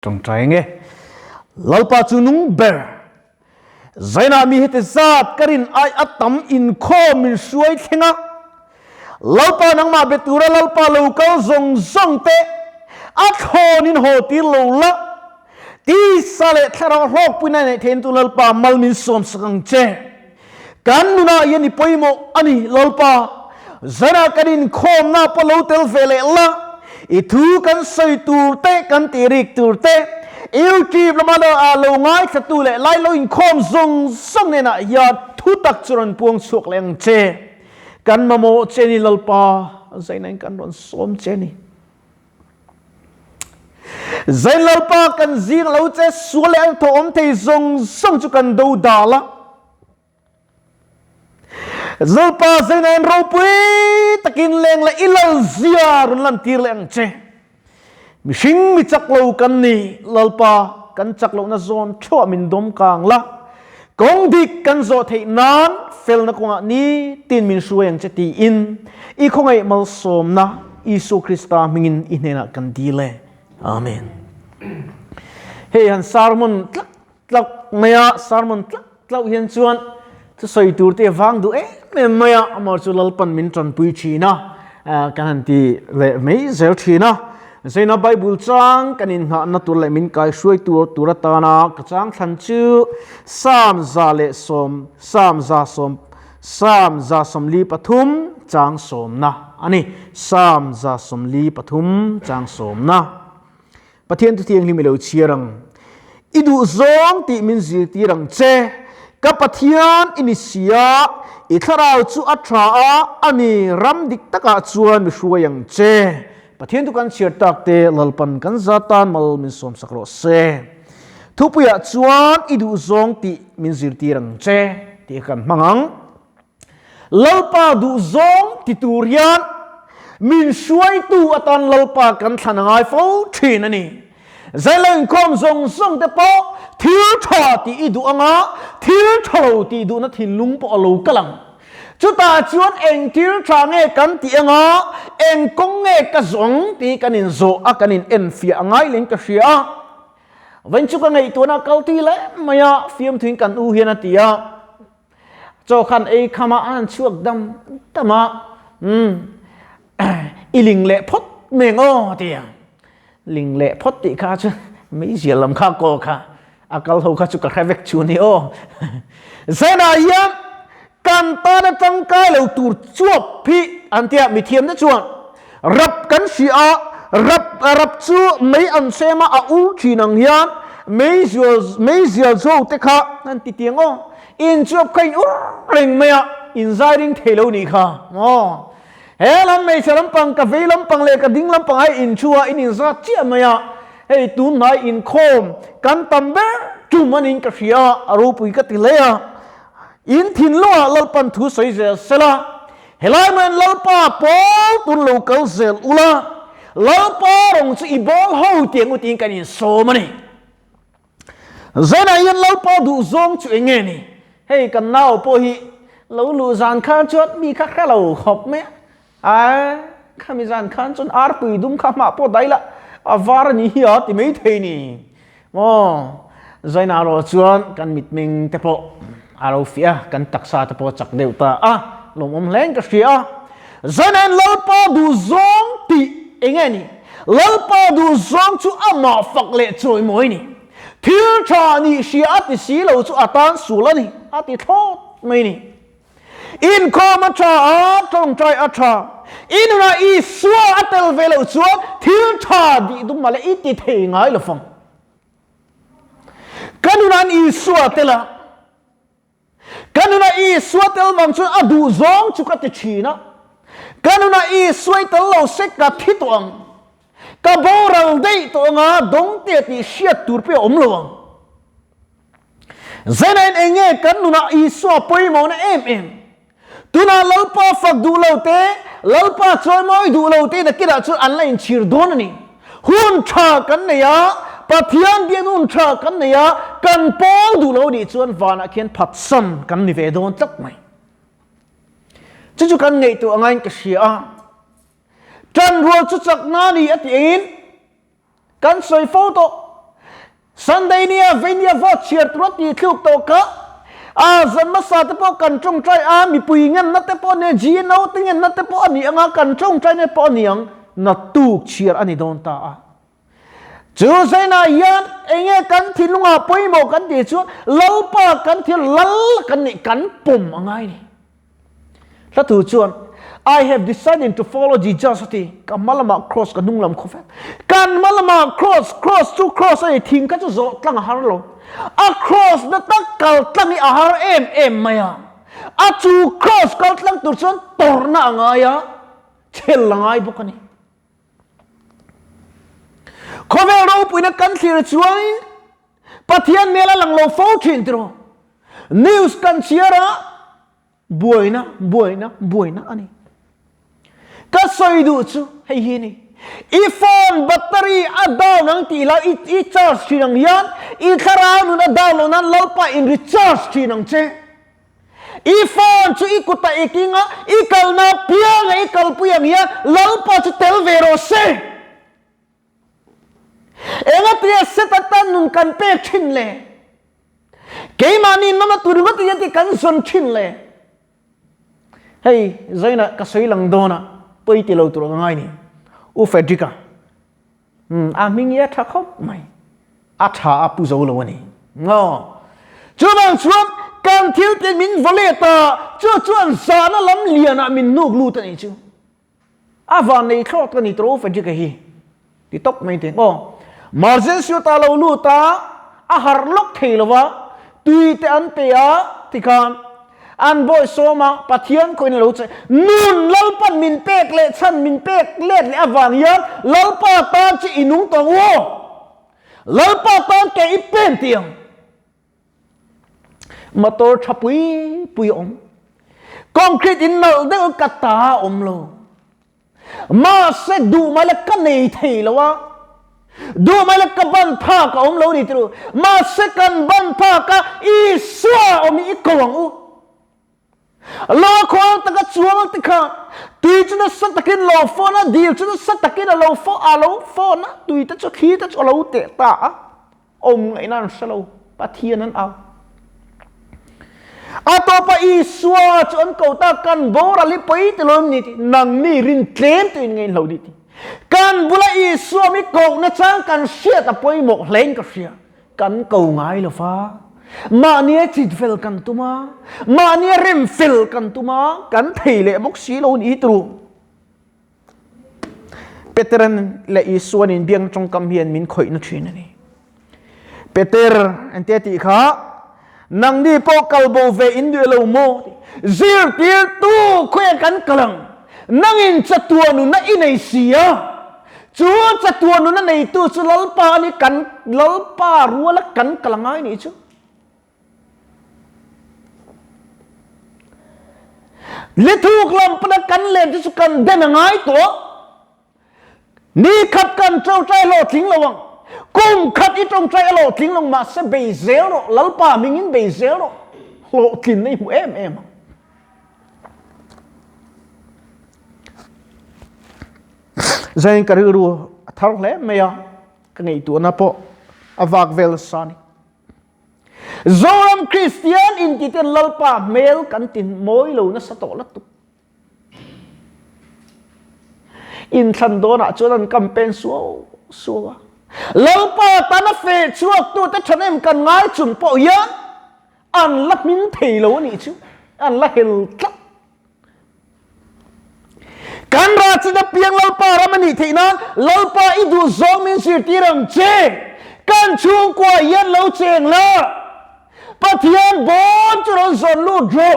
trong trái nghe lalpa chu nung ber zaina mi hete zat karin ai atam in kho min suai thenga lalpa nang ma betura lalpa lokal zong te athon in ho ti lo la ti sale thara hok puna ne then tu lalpa mal min som sakang che kan nuna yani poimo ani lalpa zana karin khom na palo tel vele la itu kan sai tur te kan tirik tur te yêu chi lama da alo ngai satu le lai lo in khom zong sang ne na ya thu tak churan puang suak leng che kan mamo che ni lalpa zaina kan ron som che ni zain lalpa kan zing lo che suale ang thom thei zong sang chu kan do da la zalpa zaina ro pui takin leng la ilal zia run lan tir leng che mi hring mi chak lo kan ni lalpa kan chak lo na zon thua min dom kang la kong dik kan zo thei nan fel na konga ni tin min sueng che ti in i khongai mal som na Isu Krista mingin inena kan dile amen hey han sermon tlak maya sermon tlak hian chuan chu soi tur te wang du me maya amar chu lalpan min tron pui china kan han ti le mei zel thina zaina bible chang kanin ha na tur le min kai suai tur turatana ka chang than chu sam za som li pathum chang som na ani sam za som li pathum chang som na pathian tu thiang limelo chiarang idu zong ti min zirtirang che ka pathian inisia itharau chu atra ani ram dik taka chuan mi hruayang che pathian tu kan chiar tak te lalpan kan zatan mal min som sakro se thupuya chuan idu zong ti min zirtirang che ti kan mangang lalpa du zong ti turian min suai tu atan lalpa kan thanangai fo thin ani zailang kom zong te po thil tha ti idu anga thil thalo ti du na thin lung po alo kalang chuta chuan eng thil tha nge kan ti anga eng kong nge ka zong ti kanin zo a kanin en fia angai ling ka hria wen chu ka ngai tu na kal ti le maya fiam thing kan u hian atia cho khan ei khama an chuak dam tama iling le phot mengo tia ling le phot ti kha chu mấy gì làm khác cô kha akal ho kha chu ka khavek chu ni o zena yam kan ta na tang kai lo tur chuap phi antia mi thiam na chuan rap kan si a rap chu mấy an sema a u chi nang hian mấy gì zo te kha nan ti tiang o in chuap kai u ring me a in zai ring thelo ni kha o helam me chalam pang ka velam pang le ka ding lam pang ai in chua in za chia me a hey tu nai in khom kan tambe tu manin ka hria aru pui ka tilea in thin lo lalpan thu soi zel sela helai man lalpa pol tun local zel ula lalpa rong chu ibol ho tiang uting kan in so mani zana yin lalpa du zong chu enge ni hey kan nau po hi lo lu zan khan chot mi kha kha lo khop me khami zan khan chon ar pui dum kha ma po dai la avar ni hi ti mai thei ni mo zaina ro chuan kan mit ming te po aro fia kan taksa te po chak deuta lom om leng ka hria zaina lalpa du zong ti engani lalpa du zong chu ama fak le choi moi ni thil tha ni hria ti si lo chu atan sula ni ati thot mai ni in koma cha tong trai atra inuna i suwa atel velo chuan thil tha di dum male iti thei ngai lo fang kanuna i suwa tela kanuna i suwa tel mang chu adu zong chu ka ti china kanuna i suai tel lo sek ka thitwang ka boral dei to nga Dawngtea ti siat tur pe om lowang zanen enge kanuna i suwa poi mo na em tuna lalpa fak du lo te lalpa choi moi du lo te da kira chu an lain chir don ni hun tha kan ne ya pathian bian hun tha kan ne ya kan pol du lo ni chuan wana khian phat sam kan ni ve don tlak mai chu kan ngei tu angai ka sia tan ro chu chak na ni at in kan soi photo Sunday nia venia vo chiat roti thuk to ka a zan ma sa te po kan trong trai a mi pui ngan na te po ne ji no te ngan na te po ani anga kan trong trai ne po niang na tu chiar ani don ta a chu sai na yan enge kan thinunga poimo kan ti chu lalpa kan thil lal kan ni kan pum angai ni la tu chuan I have decided to follow Jesus ti kamalama cross ka nunglam khofet kan malama cross to cross ai thing ka chu zo tlang har lo a cross na tak kal tlang i ahar em maya a chu cross kal tlang tur chuan tor na angaya chel langai bokani khovel ro puina kan thlir chuan pathian mela lang lo fo thin tro news kan chiara buaina ani ka soi du chu hei hi ni I phone battery a down ang tila I charge chinang yan I khara nun a down nan lalpa in recharge chinang che I phone chu ikuta ikinga ikal na piang ikal puyang yan lalpa chu tel vero se enga tia setatan nun kan pe chin le ke mani nama turunga tia ti kan son chin le hey zaina ka soi lang dona poi ti lo tur ngai ni u fedrika a ming ya tha khop mai a tha a pu zo lo ni ngo chu bang chuan kan thil te min voleta chu chuan sa na lam lian a min nuk lu ta ni chu a van nei thot ka ni tro fedrika hi ti tok mai te ngo margin su ta lo lu ta a har lok thei lo wa tui te an pe a ti kan an boy soma pathian ko in lo che nun lalpan min pek le chan min pek let le awan yan lalpa tan chi inung to wo lalpa tan ke I pen tiang motor pui om concrete in nal de kata om lo ma se du ma le kan nei thei lo wa du ma le ka ban pha ka om lo ni tru ma se kan ban pha ka I swa om I kawang u lo khol ta ka chuang ta kha tui chu na sat takin lo fo na dil chu na sat takin lo fo a lo fo na tui ta chu khi ta chu lo te ta om ngai nan salo pathian an au a to pa I swa chu an ko ta kan bora li poi te lo ni nang ni rin tlem tu ngai lo di ti kan bula I swa mi ko na chang kan sia ta poi mo hleng ka sia kan ko ngai lo fa ma nia chit fel kan tuma ma nia rem fel kan tuma kan theile mok si lo ni tru Peteran le I suan in biang trong kam hian min khoi na thin ani Peter ante ti kha nang ni po kalbo ve in de lo mo zirtir tu khoi kan kalang nang in chatuanu na inai sia chu chatuanu na nei tu chu lalpa ni kan lalpa ruala kan kalangai ni chu Lithuk lam pada kan len chu kan den ngai to ni khat kan trâu trai lo thing lawang kum khat I trong trai lo thing long ma se be zero lalpa mingin be zero lo kin nei mu em zain kariru thar le meya ka ngei tu na po avak vel sani Zoram Christian in titin lalpa mel kan tin moi lo na sa to la tu in than do na chuan campaign suwa lalpa tana fe chuak tu ta thanem kan ngai chun po ya an lak min thei lo ni chu an la hel tlak kan ra chi da piang lalpa ramani theina lalpa Iduh zong min zirtir ang che kan chung kwa yan lo cheng la pathian bon churon zon lu dro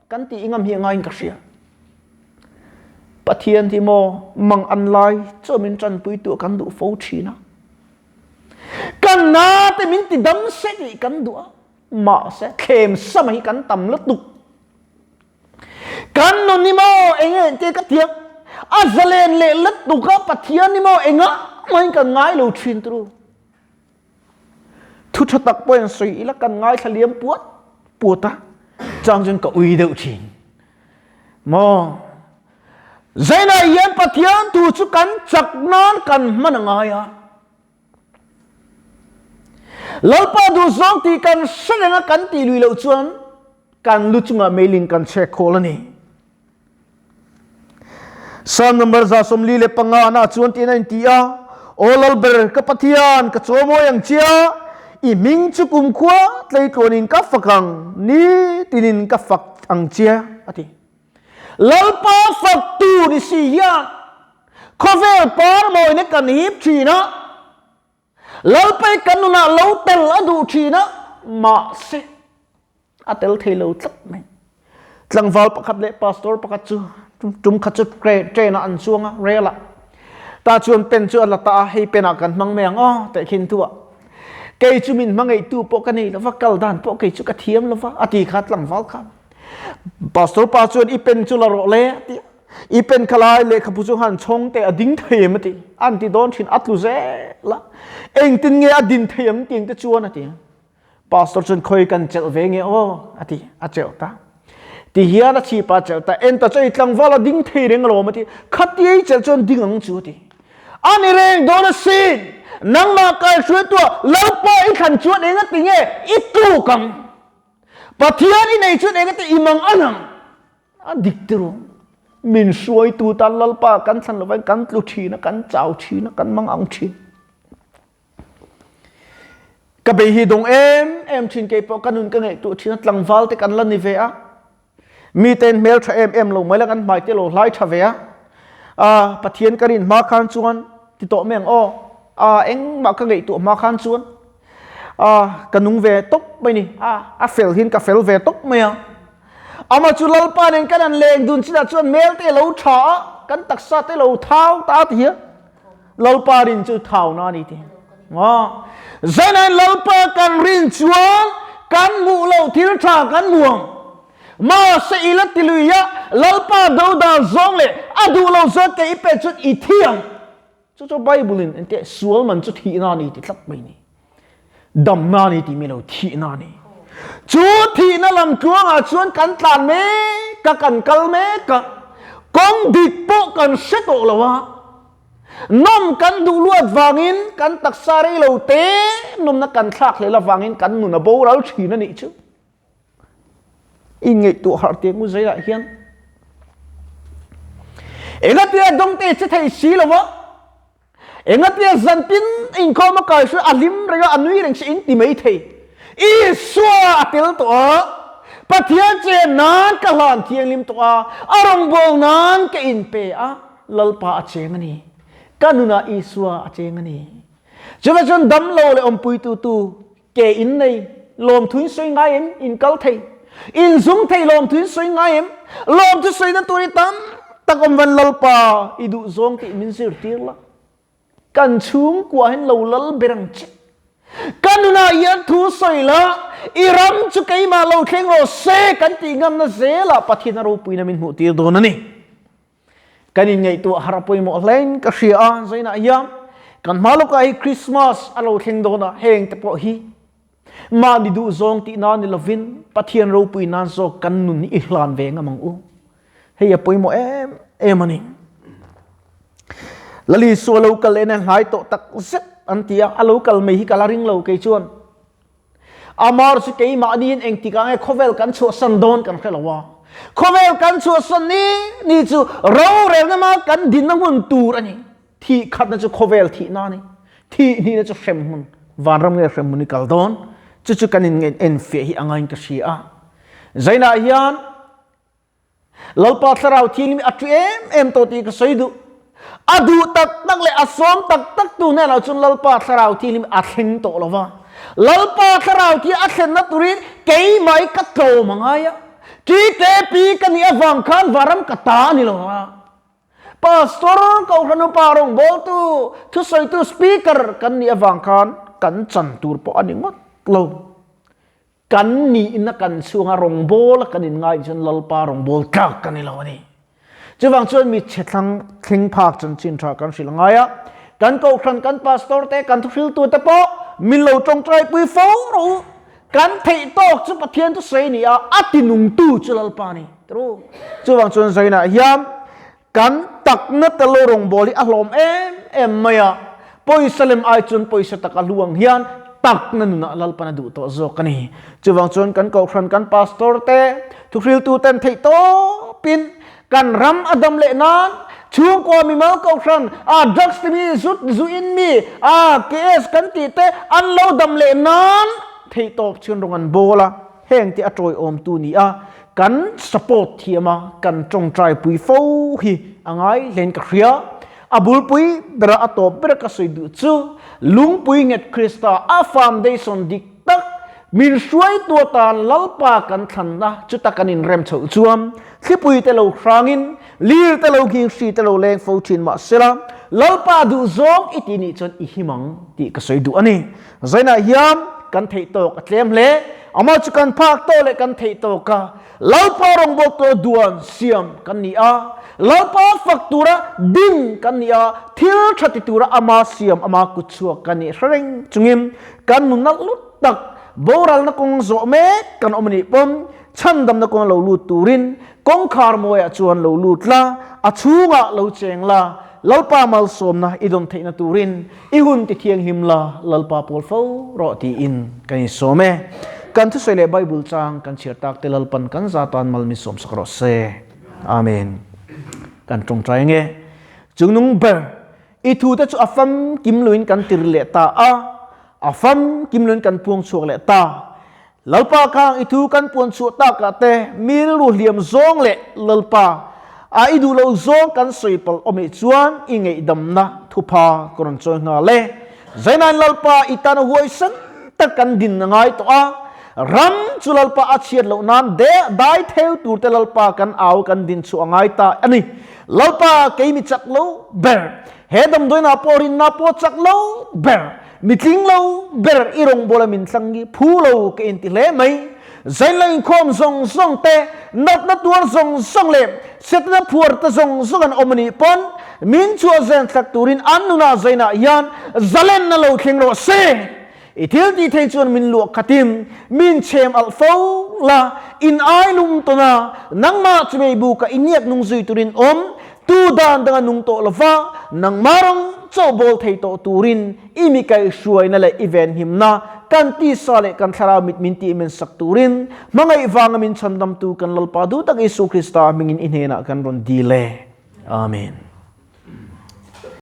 kan ti ingam hi ngai ka sia pathian ti mo mang an lai chomin chan pui tu kan du fo thina kan na te min ti dam se ni kan du ma se khem samai kan tam la tu kan no ni mo enge te ka tiak azalen le lat tu ka pathian ni mo enga mai kan ngai lo thin tru thu cho tak poin sui ila kan ngai thaliam puata chang jun ka ui deu thin mo zaina yan pathian tu chu kan chak nan kan man ngai a lalpa du zong ti kan senga kan ti lui lo chuan kan lu chunga mailing kan che kholani Psalm number za somli le panga na chuan ti nain ti a olal ber ka pathian ka chomo yang chia i ming chu kum khwa tlei tlonin ka fakang ni tinin ka fak ang chia ati lalpa fak tu ni si ya khovel par moi ne kan hip chi na lalpai kan na lo tel adu chi na ma se atel thelo tlak mai tlangwal pakhat le pastor pakhat chu tum khat chu tre na an chuanga rela ta chuan pen chu ala ta hei pena kan mang meng te khin tu ke chu min mangai tu po kan nei lova kal dan po ke chu ka thiam lova ati khat tlangwal kha pastor pa chuan I pen chu la ro le ti I pen khalai le khapu chu han chong te ading them ati an ti don thin atlu ze la eng tin nge adin them ting te chuan ati pastor chun khoi kan chel ve nge ati a chel ta ti hian a chi pa chel ta en ta choi tlangwala ding thei reng lo mati khati ei chel chon ding ang chu ti ani reng don sin nang ma kai shwe to lalpa I khan chuan eng ati nge I tu kam pathian I nei chuan eng ati imang anang a diktiru min suai tu tan lalpa kan san lovai kan tlu thi na kan chau thi na kan mang ang thi ka be hi dong em thin ke po kanun ka ngai tu thina tlangwal te kan la ni ve a mi ten mel tha em lo mai la kan mai te lo lai tha ve a pathian karin ma khan chuan ti to meng eng ma ka ngai tu ma khan chuan kanung ve tok mai ni a fel hin ka fel ve tok mai ama chu lalpa nen kan an leng dun china chuan mel te lo tha kan taksa te lo thau ta ti lalpa rin chu thau na ni ti zainai lalpa kan rin chuan kan mu lo thil tha kan muang ma se ila tiluya lalpa dauda zong le adu lo zot ke ipe chut I thiam chu bible in ente sual man chu thi na ni ti tlak mai ni dam na ni ti mi lo thi na ni chu thi na lam chuang a chuan kan tlan me ka kan kal me ka kong dik po kan seto lawa nom kan du luat wangin kan taksari lo te nom na kan thak le la wangin kan nu na bo ral thi na ni chu ingai tu har te mu zai la hian engatia dongte che thai si lawa engatia zantin in ko ma kai su alim rega anui reng si in ti mai thei I swa atil to pathian che nan ka hlan thiang lim to arong bol nan ka in pe lalpa a cheng ani kanuna I swa a cheng ani chuwa chon dam lo le om pui tu ke in nei lom thuin soi ngai em in kal thei in zum thei lom thuin soi ngai em lom tu soi na tu ri tam takom van lalpa idu zong ti min zirtir la kan chung kwa hen lo lal berang che kanuna yan thu soi la iram chu kai ma lo thleng lo se kan ti ngam na zela pathina ro puina min mu tir don ani kanin ngai tu harapoi mo len ka ria zaina yam kan maluka hi Christmas alo thleng dona heng te po hi ma ni du zong ti na ni lovin pathian ro pui nan zo kan nun I hlan ve ngamang u hei apoi mo em ani lali so lo kal en ngai to tak zet antia alokal mai hi kalaring lo ke chuan amar si ke ma din eng ti ka nge khovel kan chu san don kan khelawa khovel kan chu san ni chu ro re na ma kan din na mun tur ani thi khat na chu khovel thi na ni thi ni na chu sem mun wanram nge sem mun kal don chu kan in en fe hi angain ka sia zaina hian lalpa tharau thing mi atu em to ti ka soidu adu tak le asom tak tu ne la chun lalpa tharau thi lim a thleng to lova lalpa tharau thi a thlen na turin kei mai ka tlo mangaya ti te pi kan ni awang khan waram ka ta ni lova pastor ko khanu parong bol tu thu soi tu speaker kan ni awang khan kan chan tur po ani ngot lo kan ni na kan sunga rong bol kan in ngai chun lalpa rong bol tak kan ni lo ni chuwang chuan mi chetlang thing phak chan chin tha kan silangaya kan ko khan kan pastor te kan thu fil tu te po min lo tong trai pui fo ro kan thei tok chu pathian tu sei ni atinung tu chulal pa ni tru chuwang chuan zaina hiam kan tak na te lo rong boli a hlom em maya poi salem ai chun poi sa taka luang hian tak na nuna lalpa na du to zo kani chuwang chon kan Khawlhring kan pastor te thukril tu ten thei to pin kan ram adam le nan chung ko mi mal Khawlhring drugs ti mi zut zu in mi ks kan ti te an lo dam le nan thei to chun rongan bola heng ti atroi om tu ni kan support thiama kan trong trai pui fo hi angai len ka khria abul pui bera atop bera ka soidu chu lung pui nget krista foundation dik tak min suai tu tan lalpa kan than na chuta kanin rem chho chuam khipui te lo hrangin lir te lo king si te lo leng fo thin ma sela lalpa du zong itini chon i himang ti ka soidu ani zaina hiam kan thei tok atlem le ama chu kan phak to le kan thei to ka lalpa rong bok to duan siam kan ni lalpa faktura ding kan ni thil thatitura ama siam ama kuchua kan ni hreng chungim kan nunal lut tak boral na kong zo me kan omni pom chandam na kong lo lut turin kong khar moya chuan lo lut la achunga lo cheng la lalpa mal som na idom theina turin ihun ti thiang him la lalpa pol fo ro ti in kan some kan thu sele bible chang kan chir tak te lalpan kan zatan mal mi som sakro se amen kan trong trai nge chungnung ber I thu ta chu afam kim luin kan tir le ta afam kim luin kan puang chuak le ta lalpa kang I thu kan puan chu ta ka te mil ru liam zong le lalpa idu lo zong kan soipal omi chuan ingei dam na thupa koron choi nga le zainan lalpa itan huai san ta kan din ngai to ram chu lalpa achiat lo nan de dai theu tur te lalpa kan au kan din chu angai ta ani lalpa keimi chak lo ber hedam doina porin na po chak lo ber mitling lo ber irong bola min tlangi phulo ke inti le mai zainlain khom zong zong te nat na tuar zong zong le setna phuar ta zong zong an omni pon min chu zen thak turin annuna zaina yan zalen na lo thing ro se itil ti thei chuan min luak khatim min chem al fo la in ai lum to na nangma chmei bu ka iniak nung zui turin tu dan dengan nung to lova nang marang cho bol thei to turin imi kai shuai na le event himna kan ti sale kan thara mit min ti men sak turin mangai wanga min chandam tu kan lalpa du tak Isu Krista mingin inhena kan ron dile amen